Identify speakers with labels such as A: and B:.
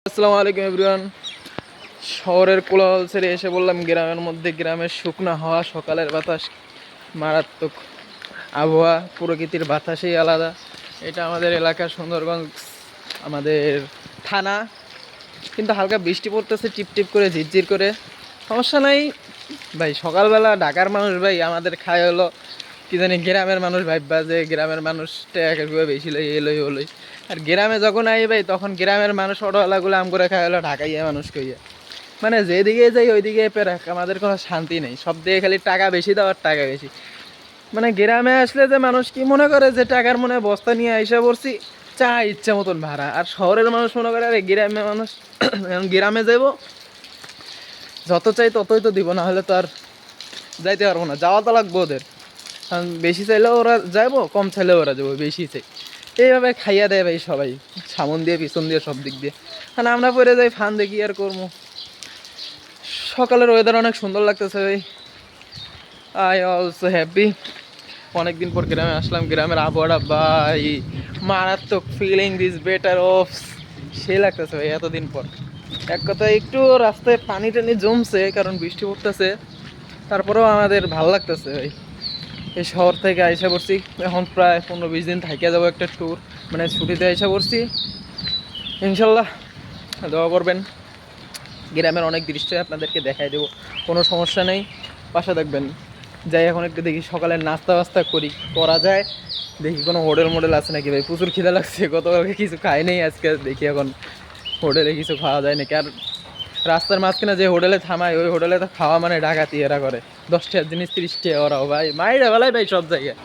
A: আসসালামু আলাইকুম এভরিওয়ান। শহরের কোলাহল ছেড়ে এসে বললাম গ্রামের মধ্যে। গ্রামের শুকনা হাওয়া, সকালের বাতাস, মারাত্মক আবহাওয়া, প্রকৃতির বাতাসই আলাদা। এটা আমাদের এলাকার সুন্দরগঞ্জ, আমাদের থানা। কিন্তু হালকা বৃষ্টি পড়তেছে, টিপটিপ করে, ঝিরঝির করে। সমস্যা নাই ভাই, সকালবেলা ঢাকার মানুষ ভাই আমাদের খায় হলো কি জানি গ্রামের মানুষ ভাববা যে গ্রামের মানুষ টাকা বেশি লই এলোই হলোই। আর গ্রামে যখন আই ভাই তখন গ্রামের মানুষ অটোওয়ালাগুলো আম করে খায় হলো ঢাকাইয়া মানুষ কইয়া। মানে যেদিকে যাই ওইদিকে পেরাক, আমাদের কোনো শান্তি নেই। সব দিকে খালি টাকা বেশি দেওয়ার টাকা বেশি। মানে গ্রামে আসলে যে মানুষ কি মনে করে যে টাকার মনে বস্তা নিয়ে আইসা পড়ছি, চা ইচ্ছা মতন ভাড়া। আর শহরের মানুষ মনে করে আরে গ্রামে মানুষ গ্রামে যাইব, যত চাই ততই তো দিব, না হলে তো আর যাইতে পারবো না, যাওয়া তো লাগবো ওদের। কারণ বেশি চাইলেও ওরা যাইবো, কম চাইলেও ওরা যাবো, বেশি চাই। এইভাবে খাইয়া দেয় ভাই সবাই, সামন দিয়ে পিছন দিয়ে সব দিক দিয়ে। কারণ আমরা পরে যাই ফান দেখি আর করবো। সকালের ওয়েদার অনেক সুন্দর লাগতেছে ভাই। I also happy. অনেকদিন পর গ্রামে আসলাম। গ্রামের আবহাওয়াটা ভাই মারাত্মক, ফিলিং দিস বেটার অফ। সে লাগতেছে ভাই এতদিন পর। এক কথায় একটু রাস্তায় পানি টানি জমছে কারণ বৃষ্টি পড়তেছে, তারপরেও আমাদের ভাল লাগতেছে ভাই। এই শহর থেকে আইসা পড়ছি, এখন প্রায় 15-20 দিন থাকিয়া যাবো একটা ট্যুর, মানে ছুটিতে আইসা পড়ছি। ইনশাল্লাহ দোয়া করবেন, গ্রামের অনেক দৃশ্য আপনাদেরকে দেখাই দেবো, কোনো সমস্যা নেই, পাশে থাকবেন। যাই এখন একটু দেখি সকালের নাস্তা বাস্তা করা যায়, দেখি কোনো হোটেল মোটেল আছে নাকি ভাই। প্রচুর খিদা লাগছে, গতকালকে কিছু খাই নেই, আজকে দেখি এখন হোটেলে কিছু খাওয়া যায় নাকি। আর রাস্তার মাঝখানে যে হোটেলে থামায় ওই হোটেলে তো খাওয়া মানে ডাকাতি এরা করে। 10 টাকার জিনিস 30 টাকা ওরাও ভাই, মাইরা বেলায় ভাই সব জায়গায়।